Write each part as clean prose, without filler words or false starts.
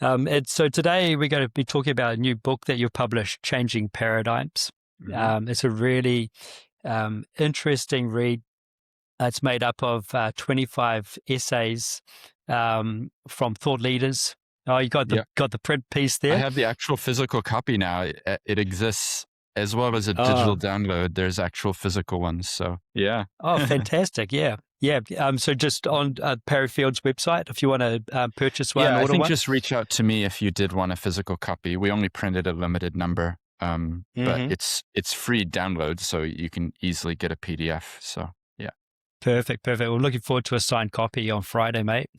And so today we're going to be talking about a new book that you've published, Changing Paradigms. It's a really interesting read. It's made up of 25 essays from thought leaders. Oh, you got the print piece I there? have the actual physical copy now. It exists as well as a digital Oh, download. There's actual physical ones. So yeah. oh, fantastic. Yeah. Yeah. So just on Parry Field's website, if you want to purchase one, Yeah, I order think one. just reach out to me if you did want a physical copy. We only printed a limited number, but it's free download, so you can easily get a PDF. So yeah. Perfect. We're looking forward to a signed copy on Friday, mate.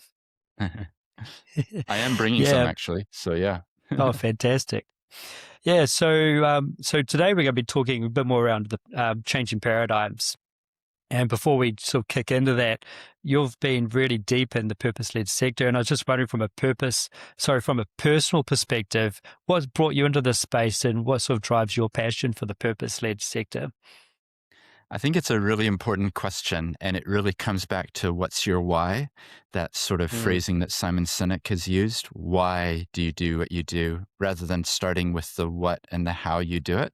I am bringing some Yeah. actually. So yeah. Oh, fantastic. Yeah. So today we're going to be talking a bit more around the changing paradigms. And before we sort of kick into that, you've been really deep in the purpose-led sector. And I was just wondering from a personal perspective, what's brought you into this space and what sort of drives your passion for the purpose-led sector? I think it's a really important question, and it really comes back to what's your why? That sort of phrasing that Simon Sinek has used. Why do you do what you do? Rather than starting with the what and the how you do it.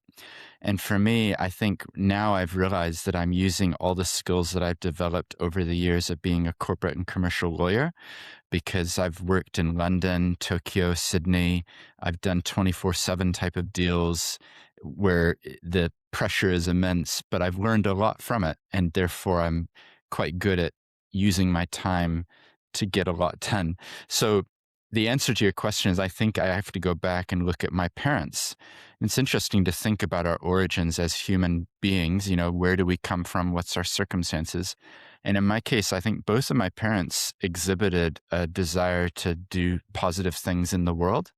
And for me, I think now I've realized that I'm using all the skills that I've developed over the years of being a corporate and commercial lawyer, because I've worked in London, Tokyo, Sydney. I've done 24/7 type of deals where the pressure is immense, but I've learned a lot from it. And therefore, I'm quite good at using my time to get a lot done. So the answer to your question is I think I have to go back and look at my parents. It's interesting to think about our origins as human beings. You know, where do we come from? What's our circumstances? And in my case, I think both of my parents exhibited a desire to do positive things in the world.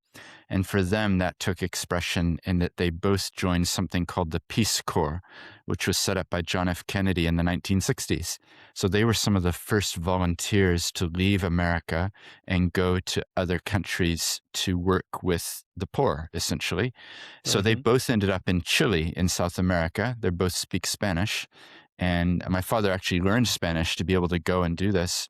And for them, that took expression in that they both joined something called the Peace Corps, which was set up by John F. Kennedy in the 1960s. So they were some of the first volunteers to leave America and go to other countries to work with the poor, essentially. So they both ended up in Chile in South America. They both speak Spanish. And my father actually learned Spanish to be able to go and do this.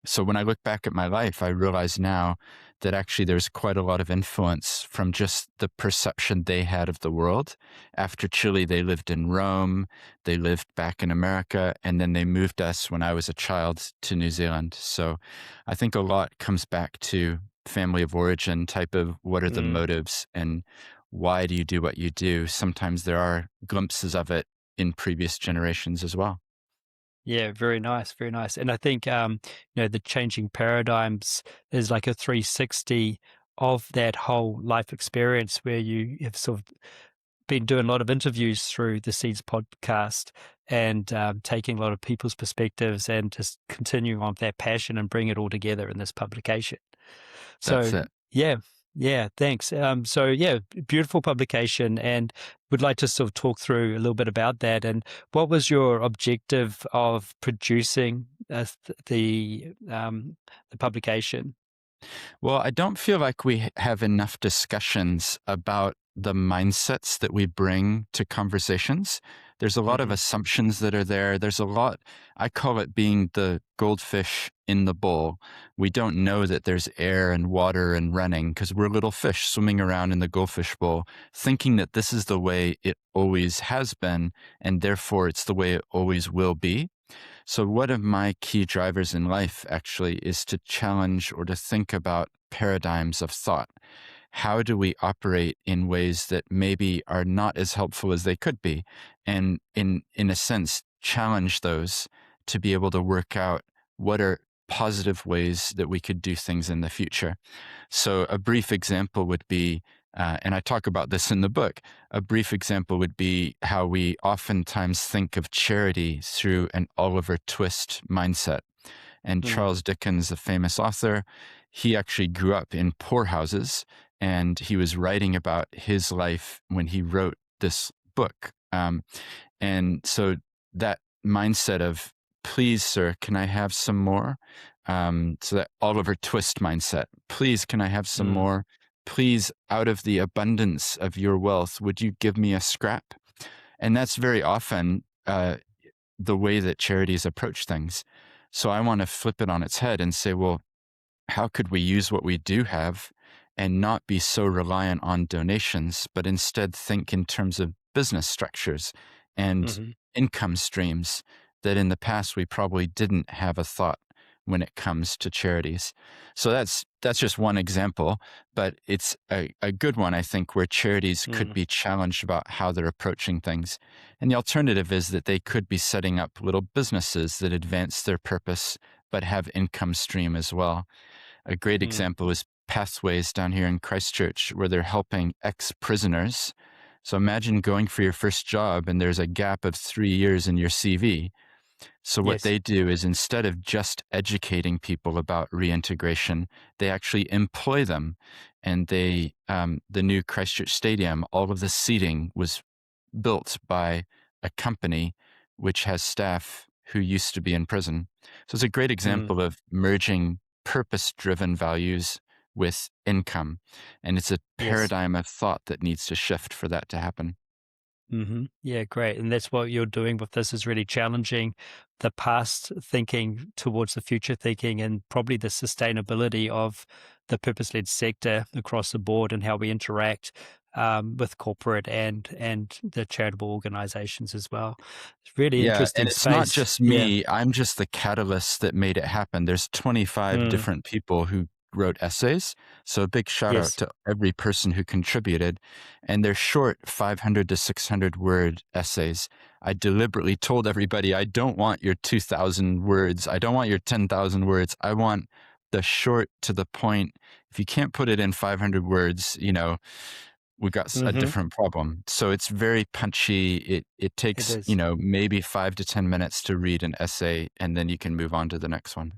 So when I look back at my life, I realize now that actually there's quite a lot of influence from just the perception they had of the world. After Chile, they lived in Rome, they lived back in America, and then they moved us when I was a child to New Zealand. So I think a lot comes back to family of origin type of what are the motives and why do you do what you do? Sometimes there are glimpses of it in previous generations as well. Yeah, very nice, very nice. And I think, the changing paradigms is like a 360 of that whole life experience where you have sort of been doing a lot of interviews through the Seeds podcast and taking a lot of people's perspectives and just continuing on that passion and bring it all together in this publication. That's So, it. yeah, thanks. Beautiful publication, and would like to sort of talk through a little bit about that. And what was your objective of producing the publication? Well, I don't feel like we have enough discussions about the mindsets that we bring to conversations. There's a lot of assumptions that are there. There's a lot, I call it being the goldfish in the bowl. We don't know that there's air and water and running because we're little fish swimming around in the goldfish bowl, thinking that this is the way it always has been, and therefore it's the way it always will be. So one of my key drivers in life actually is to challenge or to think about paradigms of thought. How do we operate in ways that maybe are not as helpful as they could be? And in a sense, challenge those to be able to work out what are positive ways that we could do things in the future. So a brief example would be, and I talk about this in the book, a brief example would be how we oftentimes think of charity through an Oliver Twist mindset. And Charles Dickens, the famous author, he actually grew up in poorhouses, and he was writing about his life when he wrote this book. And so that mindset of, please, sir, can I have some more? So that Oliver Twist mindset, please, can I have some more? Please, out of the abundance of your wealth, would you give me a scrap? And that's very often the way that charities approach things. So I want to flip it on its head and say, well, how could we use what we do have and not be so reliant on donations, but instead think in terms of business structures and Hmm. income streams that in the past we probably didn't have a thought when it comes to charities. So that's just one example, but it's a good one, I think, where charities could Mm. be challenged about how they're approaching things. And the alternative is that they could be setting up little businesses that advance their purpose but have income stream as well. A great Mm. example is Pathways down here in Christchurch, where they're helping ex-prisoners. So imagine going for your first job and there's a gap of 3 years in your CV. So what Yes. they do is instead of just educating people about reintegration, they actually employ them. And the new Christchurch Stadium, all of the seating was built by a company which has staff who used to be in prison. So it's a great Mm. example of merging purpose-driven values with income. And it's a Yes. paradigm of thought that needs to shift for that to happen. Yeah, great. And that's what you're doing with this, is really challenging the past thinking towards the future thinking, and probably the sustainability of the purpose-led sector across the board and how we interact with corporate and the charitable organizations as well. It's really Yeah, and interesting it's not space. just Yeah. me. I'm just the catalyst that made it happen. There's 25 Mm. different people who wrote essays. So a big shout out Yes. to every person who contributed. And they're short 500 to 600 word essays. I deliberately told everybody, I don't want your 2,000 words. I don't want your 10,000 words. I want the short to the point. If you can't put it in 500 words, we've got a Hmm. different problem. So it's very punchy. It It takes, is. maybe 5 to 10 minutes to read an essay, and then you can move on to the next one.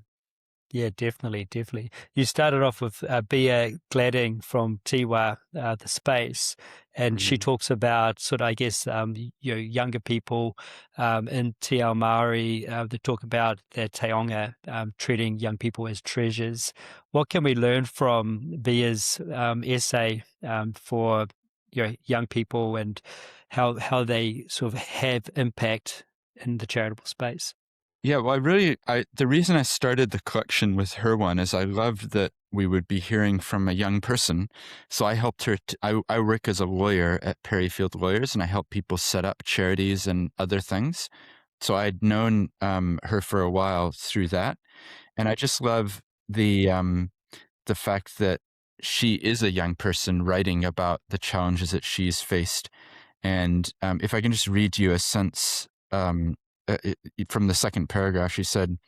Yeah, definitely, definitely. You started off with Bea Gladding from Tiwa, the space, and she Mhm. talks about sort of, I guess, younger people in Te Ao Māori. They talk about their taonga, treating young people as treasures. What can we learn from Bea's essay for young people, and how they sort of have impact in the charitable space? Yeah, well, the reason I started the collection with her one is I loved that we would be hearing from a young person. So I helped her. I work as a lawyer at Parry Field Lawyers, and I help people set up charities and other things. So I'd known her for a while through that, and I just love the fact that she is a young person writing about the challenges that she's faced. And if I can just read you a sense from the second paragraph, she said,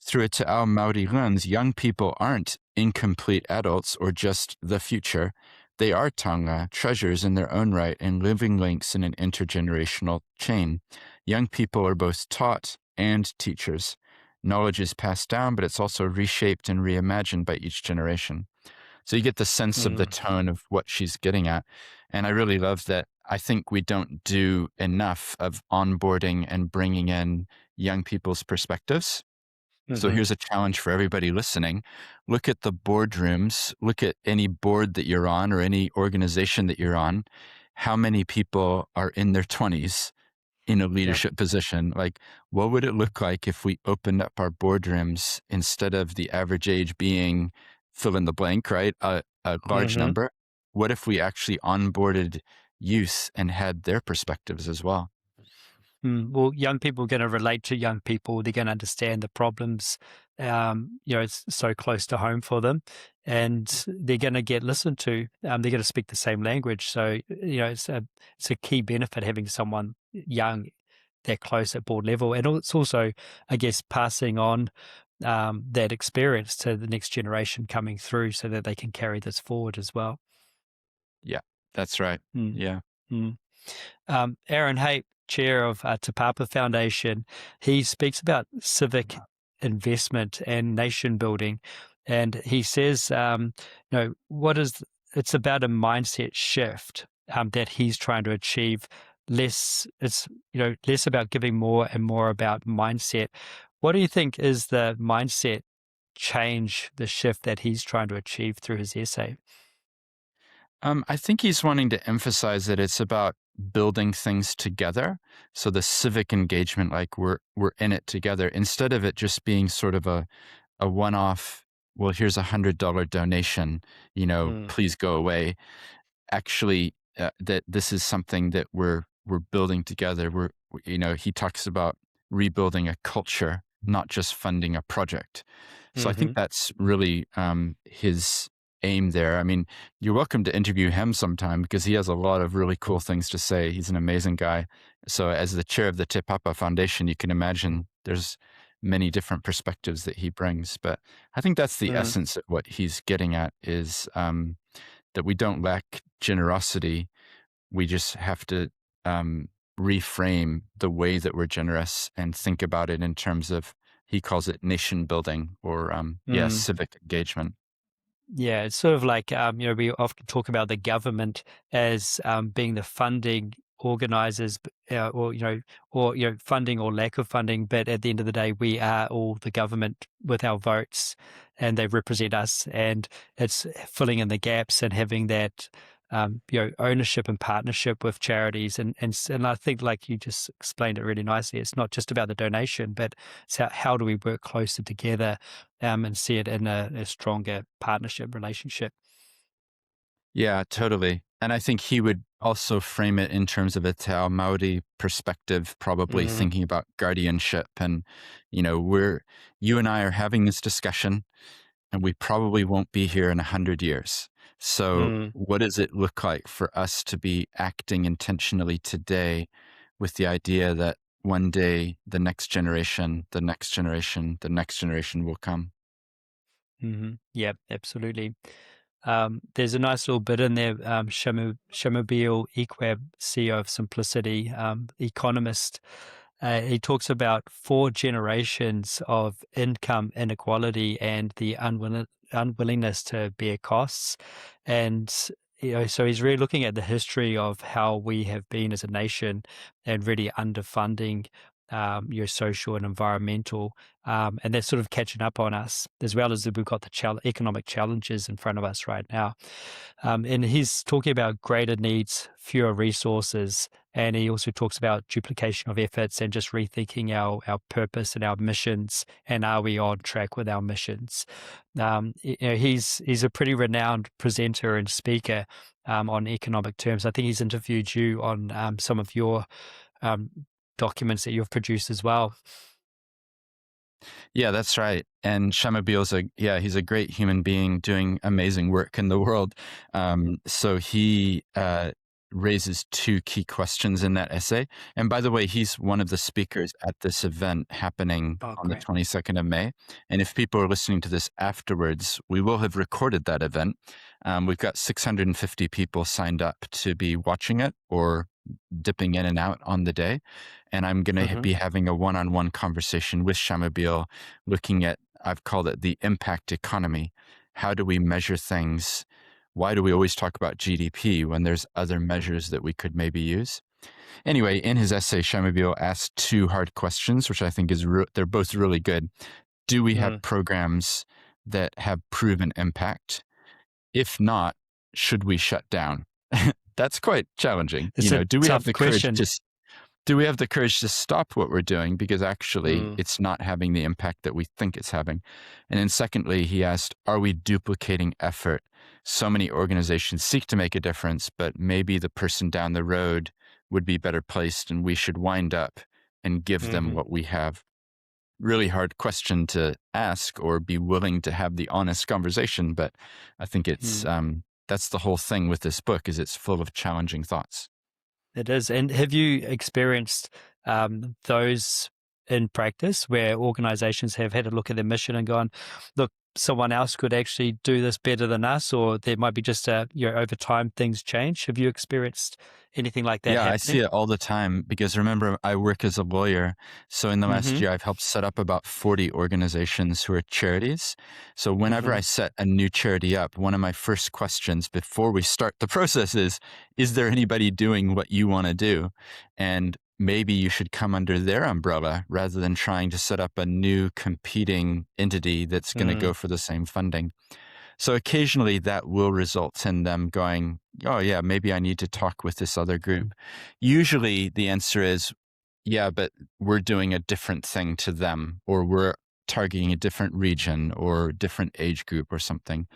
through a Te Ao Māori lens, young people aren't incomplete adults or just the future. They are taonga, treasures in their own right, and living links in an intergenerational chain. Young people are both taught and teachers. Knowledge is passed down, but it's also reshaped and reimagined by each generation. So you get the sense of the Mm. tone of what she's getting at. And I really love that. I think we don't do enough of onboarding and bringing in young people's perspectives. So Hmm. here's a challenge for everybody listening. Look at the boardrooms, look at any board that you're on or any organization that you're on. How many people are in their 20s in a Yeah. leadership position? Like, what would it look like if we opened up our boardrooms instead of the average age being fill in the blank, right? A large Hmm. number. What if we actually onboarded youth and had their perspectives as well? Well, young people are going to relate to young people. They're going to understand the problems. It's so close to home for them, and they're going to get listened to. They're going to speak the same language. So, it's a key benefit having someone young that close at board level, and it's also, I guess, passing on that experience to the next generation coming through, so that they can carry this forward as well. Yeah, that's right. Mm. Yeah. Mm. Aaron Haight, chair of Te Papa Foundation, he speaks about civic investment and nation building, and he says, what is it's about a mindset shift that he's trying to achieve. Less about giving more and more about mindset. What do you think is the mindset change, the shift that he's trying to achieve through his essay? I think he's wanting to emphasize that it's about building things together. So the civic engagement, like we're in it together, instead of it just being sort of a one-off well, here's $100 donation, Mm, please go away. Actually, that this is something that we're building together. He talks about rebuilding a culture, not just funding a project. So I think mhm, that's really his aim there. I mean, you're welcome to interview him sometime because he has a lot of really cool things to say. He's an amazing guy. So as the chair of the Te Papa Foundation, you can imagine there's many different perspectives that he brings. But I think that's the mm, essence of what he's getting at is that we don't lack generosity. We just have to um, reframe the way that we're generous and think about it in terms of, he calls it nation building or, mm. civic engagement. Yeah, it's sort of like, we often talk about the government as being the funding organizers, or funding or lack of funding. But at the end of the day, we are all the government with our votes, and they represent us. And it's filling in the gaps and having that, ownership and partnership with charities. And I think, like you just explained it really nicely, it's not just about the donation, but it's how do we work closer together, and see it in a stronger partnership relationship. Yeah, totally. And I think he would also frame it in terms of a Te Ao Māori perspective, probably Mhm, thinking about guardianship. And, you and I are having this discussion and we probably won't be here in 100 years. So, mm, what does it look like for us to be acting intentionally today with the idea that one day the next generation, the next generation, the next generation will come? mhm. Yeah, absolutely. There's a nice little bit in there. Shamubeel Equab, CEO of Simplicity, economist. He talks about 4 generations of income inequality and the unwillingness to bear costs. And, so he's really looking at the history of how we have been as a nation and really underfunding your social and environmental, and they're sort of catching up on us, as well as we've got the economic challenges in front of us right now. And he's talking about greater needs, fewer resources, and he also talks about duplication of efforts and just rethinking our purpose and our missions, and are we on track with our missions? He's a pretty renowned presenter and speaker on economic terms. I think he's interviewed you on some of your um, documents that you've produced as well. Yeah, that's right. And Shamabeel's he's a great human being doing amazing work in the world. So he raises 2 key questions in that essay. And by the way, he's one of the speakers at this event happening Oh, on the great. 22nd of May. And if people are listening to this afterwards, we will have recorded that event. We've got 650 people signed up to be watching it or dipping in and out on the day. And I'm going to Hmm. be having a one-on-one conversation with Shamabeel, looking at, I've called it the impact economy. How do we measure things? Why do we always talk about GDP when there's other measures that we could maybe use? Anyway, in his essay, Shamabeel asked 2 hard questions, which I think they're both really good. Do we have Mm. programs that have proven impact? If not, should we shut down? That's quite challenging. It's a Do we have tough the courage question. to stop what we're doing because actually Mm. it's not having the impact that we think it's having? And then secondly, he asked, are we duplicating effort? So many organizations seek to make a difference, but maybe the person down the road would be better placed and we should wind up and give them Hmm. what we have. Really hard question to ask or be willing to have the honest conversation, but I think Mm. that's the whole thing with this book is it's full of challenging thoughts. It is. And have you experienced those in practice where organizations have had a look at their mission and gone, look, someone else could actually do this better than us, or there might be just over time things change. Have you experienced anything like that Yeah, I see happening? it all the time because remember, I work as a lawyer. So in the last Mm-hmm. year, I've helped set up about 40 organizations who are charities. So whenever Mm-hmm. I set a new charity up, one of my first questions before we start the process is there anybody doing what you want to do? And maybe you should come under their umbrella rather than trying to set up a new competing entity that's going to Mm. go for the same funding. So occasionally that will result in them going, oh, yeah, maybe I need to talk with this other group. Usually the answer is, yeah, but we're doing a different thing to them, or we're targeting a different region or different age group or something.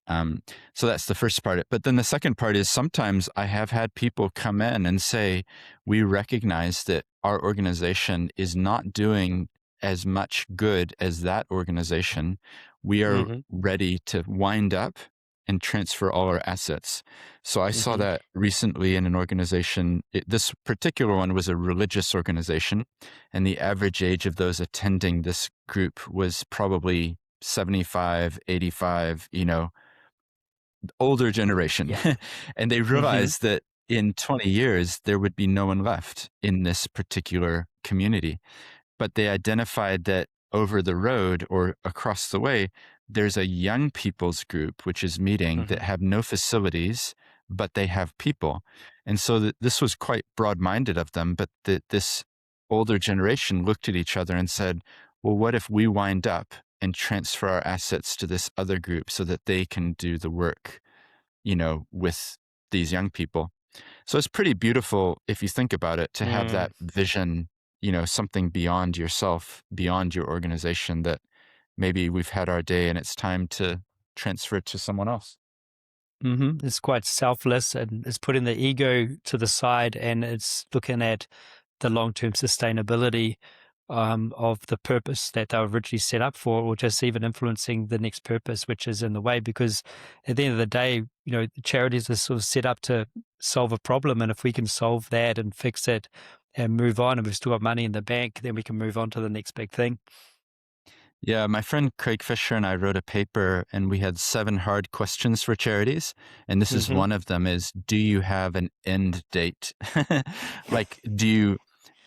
Um, so that's the first part. But then the second part is sometimes I have had people come in and say, we recognize that our organization is not doing as much good as that organization. We are Mhm. ready to wind up and transfer all our assets. So I saw Mhm. that recently in an organization. This particular one was a religious organization, and the average age of those attending this group was probably 75, 85, older generation. Yeah. And they Mhm. realized that in 20 years, there would be no one left in this particular community. But they identified that over the road or across the way, there's a young people's group which is meeting that Mhm. have no facilities, but they have people. And so this was quite broad minded of them. But this older generation looked at each other and said, well, what if we wind up and transfer our assets to this other group so that they can do the work, with these young people? So it's pretty beautiful if you think about it to have Mm. that vision, something beyond yourself, beyond your organization, that maybe we've had our day and it's time to transfer it to someone else. Mhm. It's quite selfless, and it's putting the ego to the side, and it's looking at the long-term sustainability of the purpose that they were originally set up for, or just even influencing the next purpose, which is in the way. Because at the end of the day, the charities are sort of set up to solve a problem, and if we can solve that and fix it and move on, and we've still got money in the bank, then we can move on to the next big thing. Yeah, my friend Craig Fisher and I wrote a paper and we had 7 hard questions for charities. And this is Hmm. one of them is, do you have an end date? Like,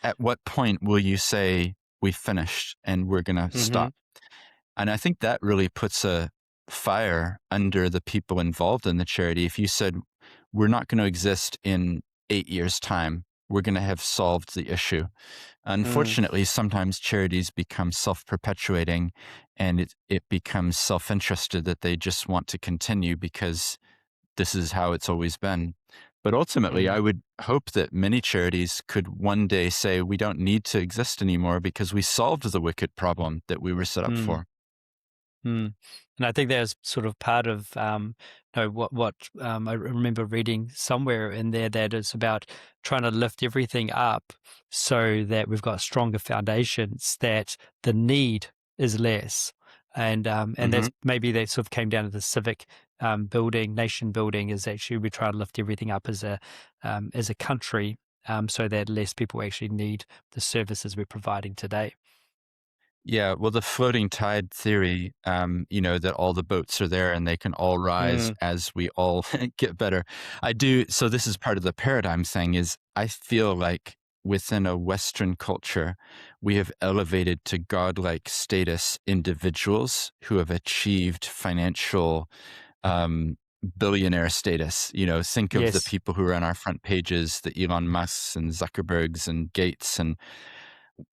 at what point will you say we finished and we're going to Hmm. stop? And I think that really puts a fire under the people involved in the charity. If you said, we're not going to exist in 8 years' time, we're going to have solved the issue. Mm. Unfortunately, sometimes charities become self-perpetuating and it becomes self-interested that they just want to continue because this is how it's always been. But ultimately, I Mm. would hope that many charities could one day say, we don't need to exist anymore because we solved the wicked problem that we were set up Mm. for. Mm. And I think that's sort of part of what I remember reading somewhere in there, that it's about trying to lift everything up so that we've got stronger foundations, that the need is less. And Hmm. that's maybe that sort of came down to the civic building, nation building, is actually we try to lift everything up as a country, so that less people actually need the services we're providing today. Yeah, well, the floating tide theory, that all the boats are there and they can all rise Mm. as we all get better. I do. So this is part of the paradigm thing is I feel like within a Western culture, we have elevated to godlike status individuals who have achieved financial billionaire status. Think of the Yes. people who are on our front pages, the Elon Musks and Zuckerbergs and Gates, and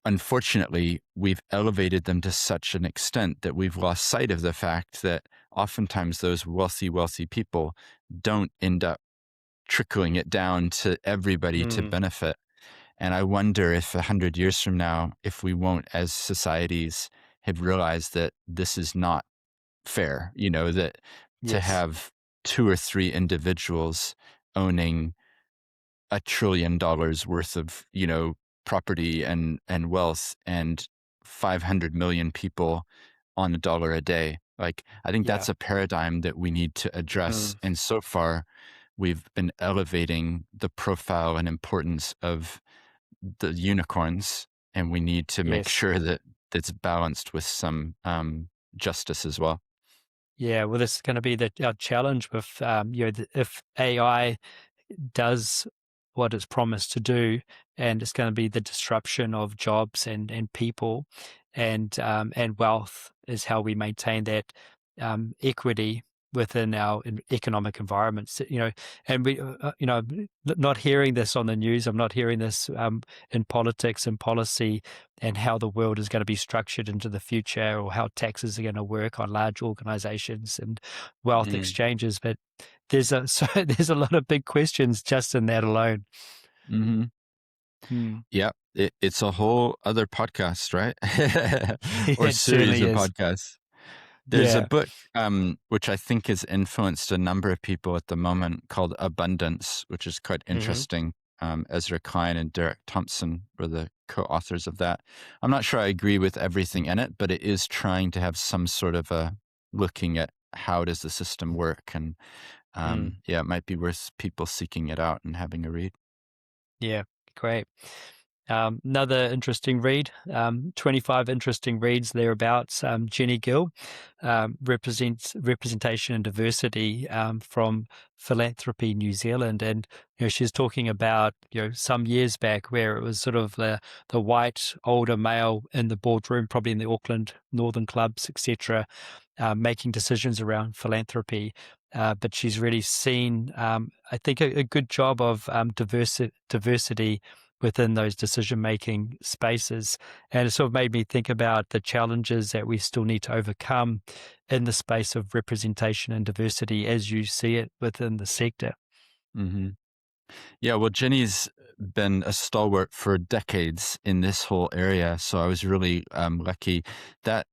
unfortunately, we've elevated them to such an extent that we've lost sight of the fact that oftentimes those wealthy, wealthy people don't end up trickling it down to everybody to Mm. benefit. And I wonder if 100 years from now, if we won't, as societies, have realized that this is not fair, that to Yes. have two or three individuals owning $1 trillion worth of, property and wealth and 500 million people on $1 a day. Like, I think Yeah. that's a paradigm that we need to address. Mm. And so far, we've been elevating the profile and importance of the unicorns, and we need to make Yes. sure that it's balanced with some justice as well. Yeah. Well, this is going to be our challenge with, if AI does what it's promised to do, and it's going to be the disruption of jobs and people, and wealth is how we maintain that equity within our economic environments. And not hearing this on the news. I'm not hearing this in politics and policy, and how the world is going to be structured into the future, or how taxes are going to work on large organizations and wealth exchanges. But there's a lot of big questions just in that alone. Mm-hmm. Mm. Yeah, it's a whole other podcast, right? Or It series certainly of is. podcasts. There's a Yeah. book, which I think has influenced a number of people at the moment called Abundance, which is quite Hmm. interesting. Ezra Klein and Derek Thompson were the co-authors of that. I'm not sure I agree with everything in it, but it is trying to have some sort of a looking at how does the system work. And Mm. yeah, it might be worth people seeking it out and having a read. Yeah, great. Another interesting read, 25 interesting reads thereabouts. Jenny Gill, representation and diversity from Philanthropy New Zealand. And, she's talking about, some years back where it was sort of the white older male in the boardroom, probably in the Auckland Northern clubs, etc., making decisions around philanthropy. But she's really seen, I think, a good job of diversity within those decision-making spaces. And it sort of made me think about the challenges that we still need to overcome in the space of representation and diversity as you see it within the sector. Hmm. Yeah, well, Jenny's been a stalwart for decades in this whole area, so I was really lucky. That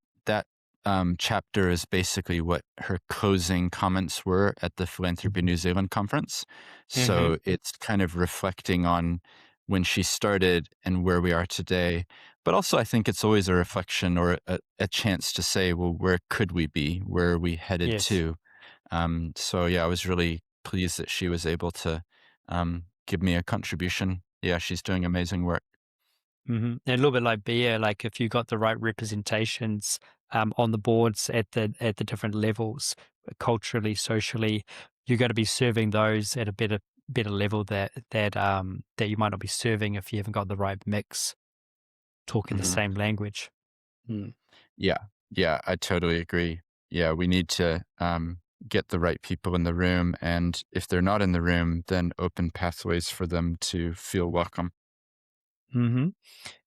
chapter is basically what her closing comments were at the Philanthropy New Zealand conference. Hmm. So it's kind of reflecting on when she started and where we are today. But also, I think it's always a reflection or a chance to say, well, where could we be? Where are we headed Yes. to? So yeah, I was really pleased that she was able to give me a contribution. Yeah, she's doing amazing work. And a little bit like beer, like if you got the right representations on the boards at the different levels, culturally, socially, you're going to be serving those at a better level that you might not be serving if you haven't got the right mix, talking the Hmm. same language. Mm. Yeah, yeah, I totally agree. Yeah, we need to get the right people in the room, and if they're not in the room, then open pathways for them to feel welcome. Hmm.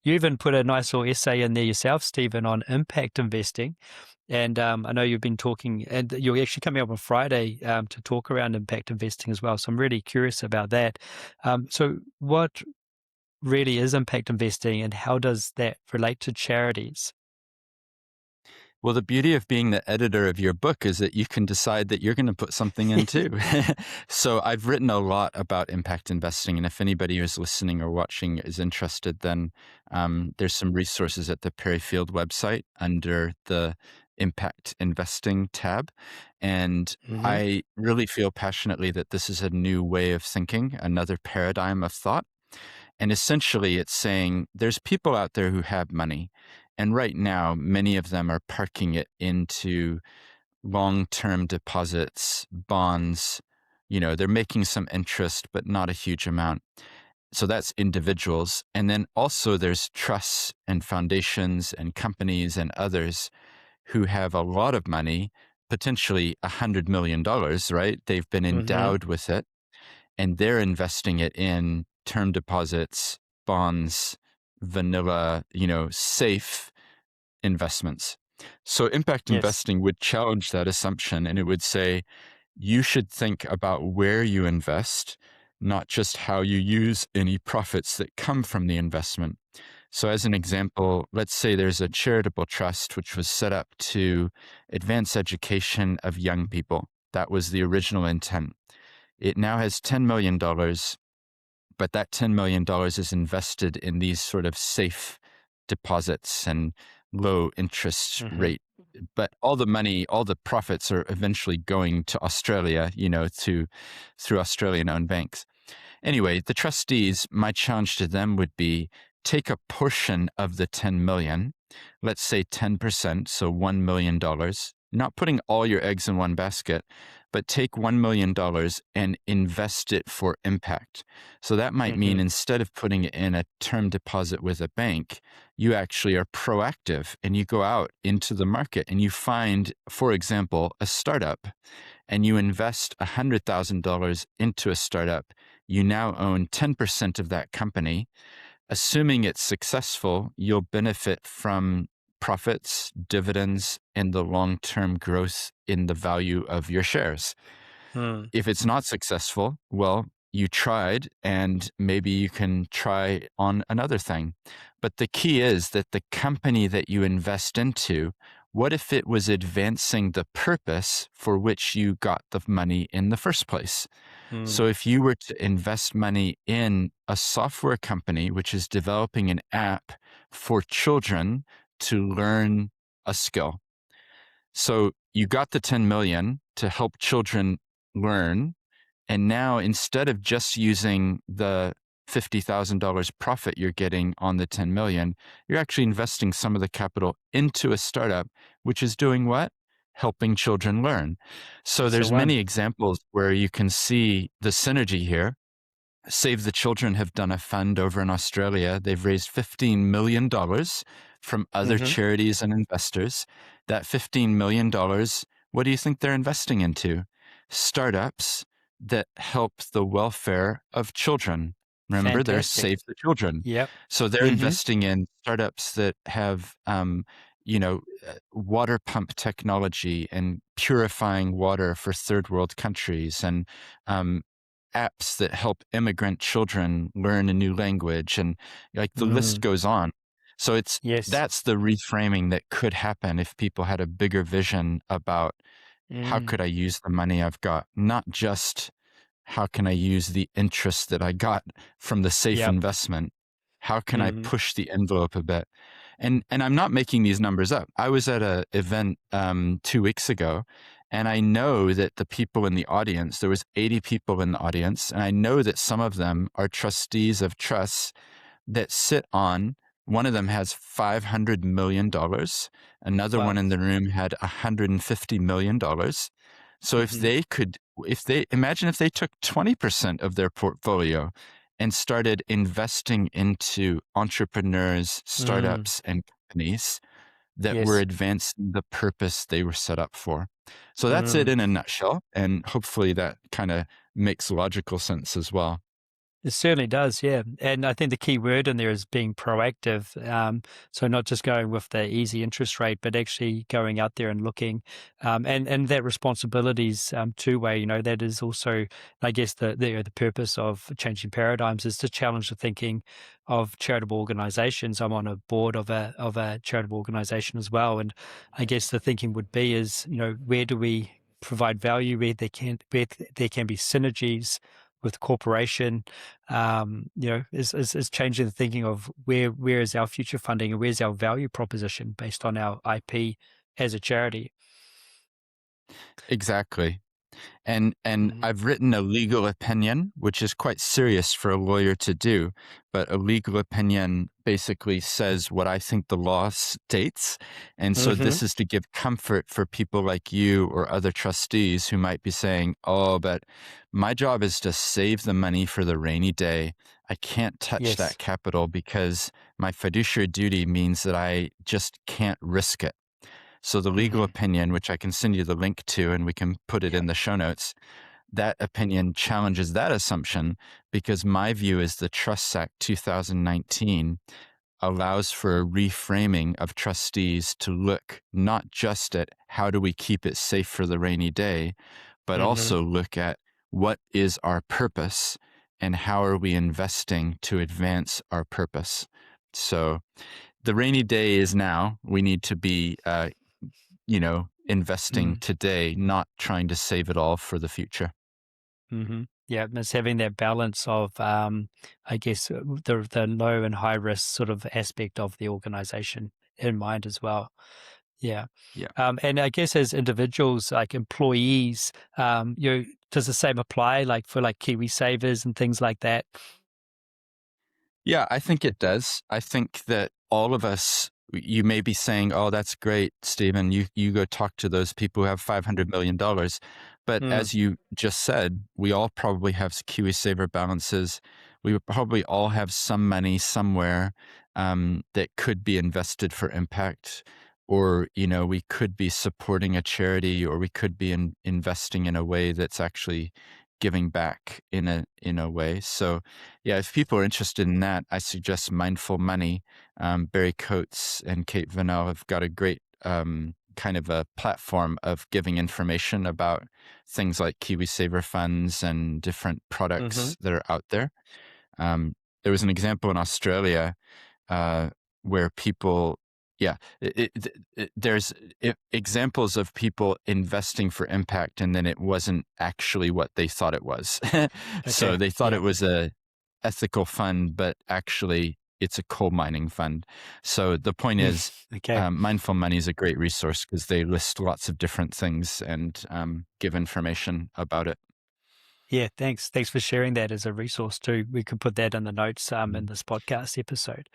You even put a nice little essay in there yourself, Stephen, on impact investing. And I know you've been talking, and you're actually coming up on Friday to talk around impact investing as well. So I'm really curious about that. So, what really is impact investing, and how does that relate to charities? Well, the beauty of being the editor of your book is that you can decide that you're going to put something in too. So I've written a lot about impact investing. And if anybody who's listening or watching is interested, then there's some resources at the Parry Field website under the impact investing tab. And Hmm. I really feel passionately that this is a new way of thinking, another paradigm of thought. And essentially, it's saying there's people out there who have money. And right now, many of them are parking it into long term deposits, bonds. They're making some interest, but not a huge amount. So that's individuals. And then also there's trusts and foundations and companies and others who have a lot of money, potentially $100 million, right? They've been Hmm. endowed with it and they're investing it in term deposits, bonds, vanilla, safe investments. So impact Yes. investing would challenge that assumption and it would say you should think about where you invest, not just how you use any profits that come from the investment. So as an example, let's say there's a charitable trust which was set up to advance education of young people. That was the original intent. It now has $10 million, but that $10 million is invested in these sort of safe deposits and low interest Hmm. rate. But all the money, all the profits are eventually going to Australia, through Australian owned banks. Anyway, the trustees, my challenge to them would be take a portion of the 10 million, let's say 10%, so $1 million, not putting all your eggs in one basket, but take $1 million and invest it for impact. So that might mean Hmm. instead of putting it in a term deposit with a bank, you actually are proactive and you go out into the market and you find, for example, a startup and you invest $100,000 into a startup. You now own 10% of that company. Assuming it's successful, you'll benefit from profits, dividends, and the long-term growth in the value of your shares. Mm. If it's not successful, well, you tried, and maybe you can try on another thing. But the key is that the company that you invest into, what if it was advancing the purpose for which you got the money in the first place? Mm. So if you were to invest money in a software company which is developing an app for children to learn a skill. So you got the 10 million to help children learn, and now instead of just using the $50,000 profit you're getting on the 10 million, you're actually investing some of the capital into a startup, which is doing what? Helping children learn. So That's the there's one. many examples where you can see the synergy here. Save the Children have done a fund over in Australia. They've raised $15 million from other Mm-hmm. charities and investors. That $15 million, what do you think they're investing into? Startups that help the welfare of children. Remember, they're Fantastic. Save the Children. Yep. So they're Mm-hmm. investing in startups that have, water pump technology and purifying water for third world countries, and um, apps that help immigrant children learn a new language, and like the list Mm. goes on. So Yes. that's the reframing that could happen if people had a bigger vision about how Mm. could I use the money I've got, not just how can I use the interest that I got from the safe Yep. investment? How can I Mm-hmm. push the envelope a bit? And I'm not making these numbers up. I was at an event 2 weeks ago, and I know that the people in the audience, there was 80 people in the audience, and I know that some of them are trustees of trusts that sit on. One of them has $500 million. Another one Wow. in the room had $150 million. So Mm-hmm. if they imagine if they took 20% of their portfolio and started investing into entrepreneurs, Mm. startups, and companies that were Yes. advancing the purpose they were set up for. So that's it Mm. in a nutshell. And hopefully that kind of makes logical sense as well. It certainly does, yeah. And I think the key word in there is being proactive. So not just going with the easy interest rate, but actually going out there and looking. And that responsibility is two-way. That is also, I guess, the purpose of changing paradigms is to challenge the thinking of charitable organizations. I'm on a board of a charitable organization as well. And I guess the thinking would be is, where do we provide value, where there can be synergies with corporation, is changing the thinking of where is our future funding and where's our value proposition based on our IP as a charity. Exactly. And Mm-hmm. I've written a legal opinion, which is quite serious for a lawyer to do, but a legal opinion basically says what I think the law states. And so Mm-hmm. this is to give comfort for people like you or other trustees who might be saying, oh, but my job is to save the money for the rainy day. I can't touch Yes. that capital because my fiduciary duty means that I just can't risk it. So the legal Mm-hmm. opinion, which I can send you the link to, and we can put it Yep. in the show notes, that opinion challenges that assumption, because my view is the Trusts Act 2019 allows for a reframing of trustees to look not just at how do we keep it safe for the rainy day, but Mm-hmm. also look at what is our purpose and how are we investing to advance our purpose. So the rainy day is now. We need to be investing Mm. today, not trying to save it all for the future. Mm-hmm. Yeah, it's having that balance of, I guess, the low and high risk sort of aspect of the organization in mind as well. Yeah. Yeah. And I guess as individuals, like employees, does the same apply like for like Kiwi Savers and things like that? Yeah, I think it does. I think that all of us, you may be saying, oh, that's great, Stephen. You go talk to those people who have $500 million. But Mm. as you just said, we all probably have Kiwi Saver balances. We would probably all have some money somewhere that could be invested for impact. Or, we could be supporting a charity, or we could be investing in a way that's actually giving back in a way. So yeah, if people are interested in that, I suggest Mindful Money. Barry Coates and Kate Vanell have got a great kind of a platform of giving information about things like KiwiSaver funds and different Mm-hmm. products that are out there. There was an example in Australia uh, where people, yeah, there's examples of people investing for impact, and then it wasn't actually what they thought it was. So Okay. they thought Yeah. it was a ethical fund, but actually it's a coal mining fund. So the point is, Okay. Mindful Money is a great resource because they list lots of different things and give information about it. Yeah. Thanks for sharing that as a resource too. We could put that in the notes in Mhm. this podcast episode.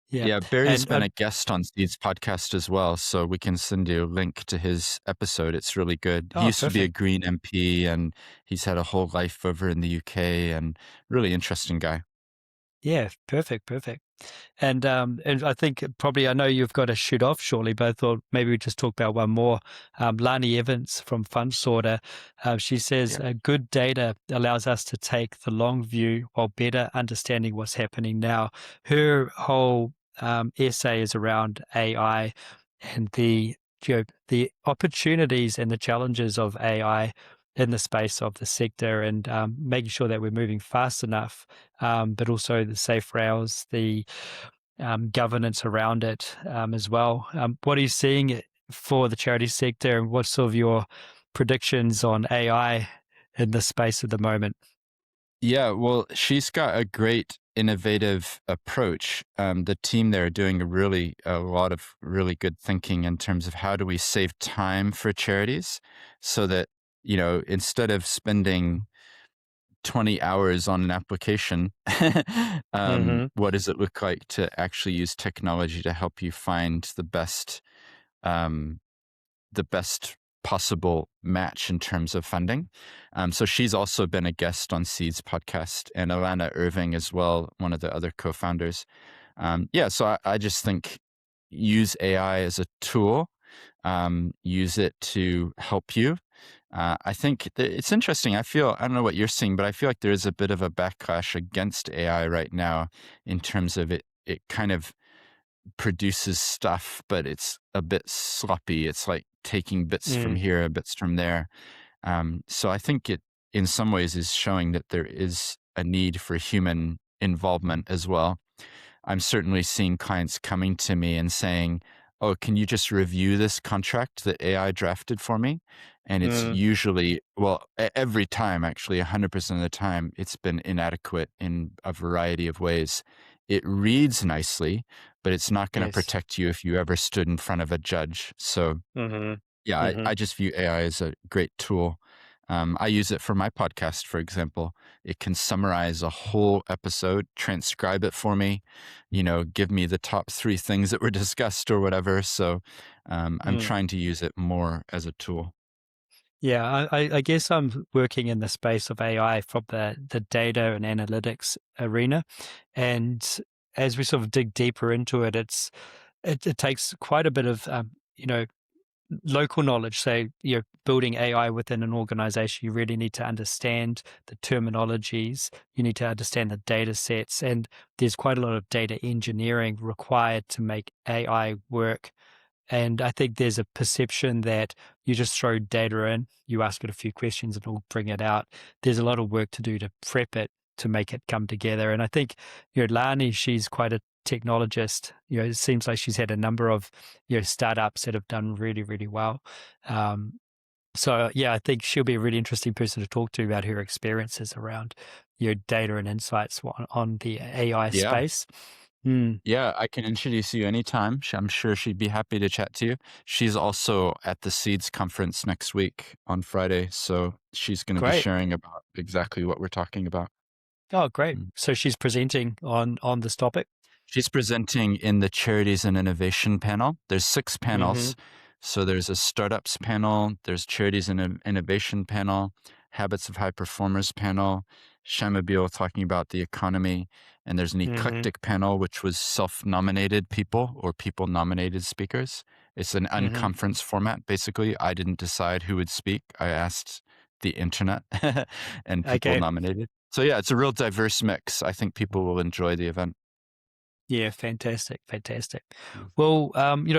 Yeah. Yeah, Barry's And been a guest on Steve's podcast as well, so we can send you a link to his episode. It's really good. He oh, used to be a perfect. Green MP, and he's had a whole life over in the UK, and really interesting guy. Yeah. Perfect. And I think probably I know you've got to shoot off shortly, but I thought maybe we just talk about one more. Lani Evans from Fund Sorter, she says Yeah. good data allows us to take the long view while better understanding what's happening now. Her whole essay is around AI and the opportunities and the challenges of AI in the space of the sector, and making sure that we're moving fast enough, but also the safe rails, the governance around it as well. What are you seeing for the charity sector, and what's sort of your predictions on AI in this space at the moment? Yeah, well, she's got a great innovative approach. The team there are doing a lot of really good thinking in terms of how do we save time for charities so that, instead of spending 20 hours on an application, Mm-hmm. what does it look like to actually use technology to help you find um, the best possible match in terms of funding? So she's also been a guest on Seed's podcast, and Alana Irving as well, one of the other co-founders. So I just think use AI as a tool, use it to help you. I think it's interesting. I don't know what you're seeing, but I feel like there is a bit of a backlash against AI right now in terms of it kind of produces stuff, but it's a bit sloppy. It's like taking bits from Mm, here, bits from there. So I think it, in some ways, is showing that there is a need for human involvement as well. I'm certainly seeing clients coming to me and saying, "Oh, can you just review this contract that AI drafted for me?" And it's mm, usually, well, every time, actually, 100% of the time, it's been inadequate in a variety of ways. It reads nicely, but it's not going to yes. protect you if you ever stood in front of a judge. So yeah, Mm-hmm. Mm-hmm. I just view AI as a great tool. I use it for my podcast, for example. It can summarize a whole episode, transcribe it for me, give me the top 3 things that were discussed or whatever. So I'm Mm. trying to use it more as a tool. Yeah, I guess I'm working in the space of AI from the data and analytics arena, and as we sort of dig deeper into it, it takes quite a bit of local knowledge. Say you're building AI within an organization, you really need to understand the terminologies, you need to understand the data sets, and there's quite a lot of data engineering required to make AI work. And I think there's a perception that you just throw data in, you ask it a few questions, and it'll bring it out. There's a lot of work to do to prep it to make it come together. And I think, Lani, she's quite a technologist. It seems like she's had a number of, startups that have done really, really well. Um, so yeah, I think she'll be a really interesting person to talk to about her experiences around, data and insights on the AI Yeah. space. Mm, Yeah, I can introduce you anytime. I'm sure she'd be happy to chat to you. She's also at the Seeds conference next week on Friday. So she's going to be great. sharing about exactly what we're talking about. Oh, great. Mm. So she's presenting on this topic? She's presenting in the Charities and Innovation panel. There's 6 Mhm, panels. So there's a startups panel, there's Charities and Innovation panel, Habits of High Performers panel, Shamabeel talking about the economy, and there's an mhm, eclectic panel, which was self-nominated people or people-nominated speakers. It's an mhm. unconference format. Basically, I didn't decide who would speak. I asked the internet and people Okay. nominated. So yeah, it's a real diverse mix. I think people will enjoy the event. Yeah, fantastic, fantastic. Mm. Well,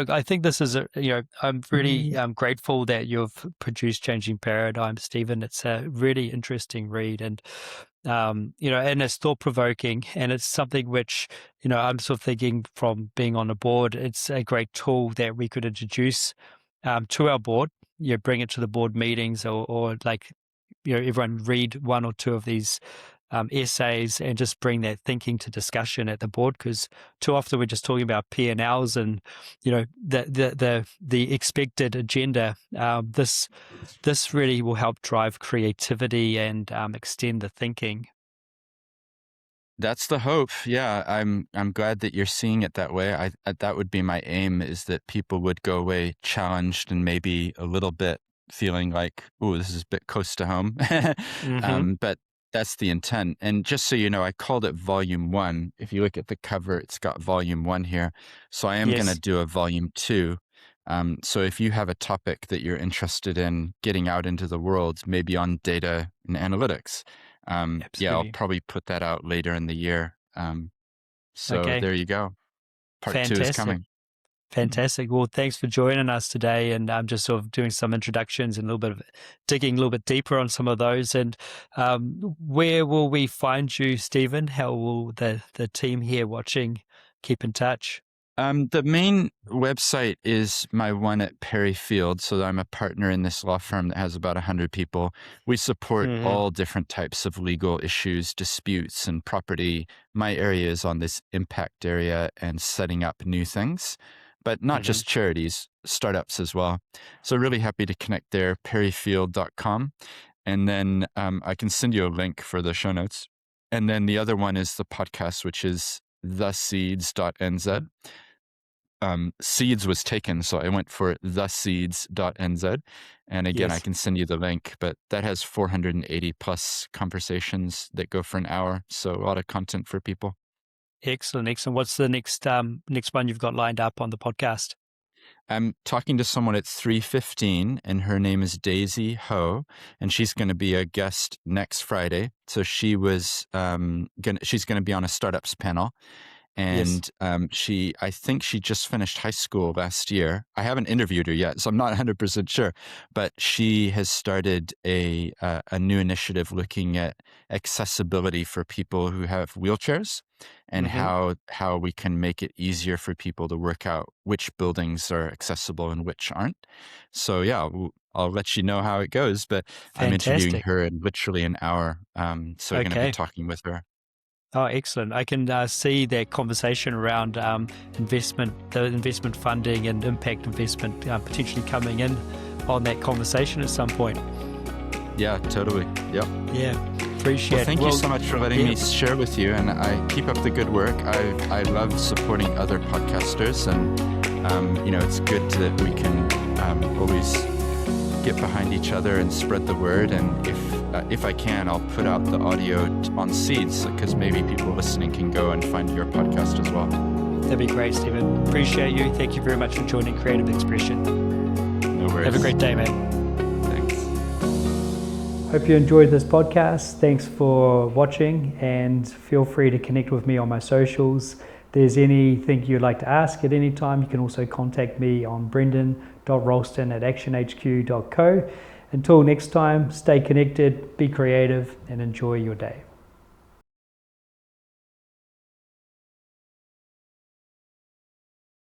I think this is I'm really grateful that you've produced Changing Paradigms, Stephen. It's a really interesting read, and and it's thought provoking, and it's something which, I'm sort of thinking from being on the board, it's a great tool that we could introduce to our board. Bring it to the board meetings, or like, everyone read one or two of these essays and just bring that thinking to discussion at the board, because too often we're just talking about P&Ls and the expected agenda. This really will help drive creativity and extend the thinking. That's the hope. Yeah, I'm glad that you're seeing it that way. That would be my aim, is that people would go away challenged and maybe a little bit feeling like, oh, this is a bit close to home. Mm-hmm. But that's the intent. And just so you know, I called it Volume 1. If you look at the cover, it's got Volume 1 here. So I am going to Yes, do a Volume 2. So if you have a topic that you're interested in getting out into the world, maybe on data and analytics, yeah, I'll absolutely. probably put that out later in the year. So Okay, there you go. Part 2 is fantastic. coming. Fantastic. Well, thanks for joining us today. And I'm just sort of doing some introductions and a little bit of digging a little bit deeper on some of those. And where will we find you, Stephen? How will the team here watching keep in touch? The main website is my one at Parry Field. So I'm a partner in this law firm that has about 100 people. We support Mm-hmm. all different types of legal issues, disputes, and property. My area is on this impact area and setting up new things, but not Mm-hmm. just charities, startups as well. So really happy to connect there, parryfield.com. And then I can send you a link for the show notes. And then the other one is the podcast, which is theseeds.nz. Seeds was taken, so I went for theseeds.nz. And again, I Yes. can send you the link, but that has 480 plus conversations that go for an hour. So a lot of content for people. Excellent. Excellent. What's the next one you've got lined up on the podcast? I'm talking to someone at 3:15, and her name is Daisy Ho, and she's going to be a guest next Friday. So she's going to be on a startups panel. Yes. And I think she just finished high school last year. I haven't interviewed her yet, so I'm not 100% sure. But she has started a new initiative looking at accessibility for people who have wheelchairs, and Mm-hmm. how we can make it easier for people to work out which buildings are accessible and which aren't. So yeah, I'll let you know how it goes. But I'm interviewing Fantastic. her in literally an hour, so we're going to be Okay. talking with her. Oh, excellent. I can see that conversation around the investment funding and impact investment potentially coming in on that conversation at some point. Yeah, totally. Yep. Yeah, appreciate Well, thank it. you so much for letting yeah, me share with you, and I keep up the good work. I love supporting other podcasters, and it's good that we can always get behind each other and spread the word. And if I can, I'll put out the audio on Seeds, because maybe people listening can go and find your podcast as well. that'd be great, Stephen. Appreciate you. Thank you very much for joining Creative Expression. No worries. Have a great day, mate. Thanks. Hope you enjoyed this podcast. Thanks for watching, and feel free to connect with me on my socials. If there's anything you'd like to ask at any time, you can also contact me on brendan.rolston@actionhq.co. Until next time, stay connected, be creative, and enjoy your day.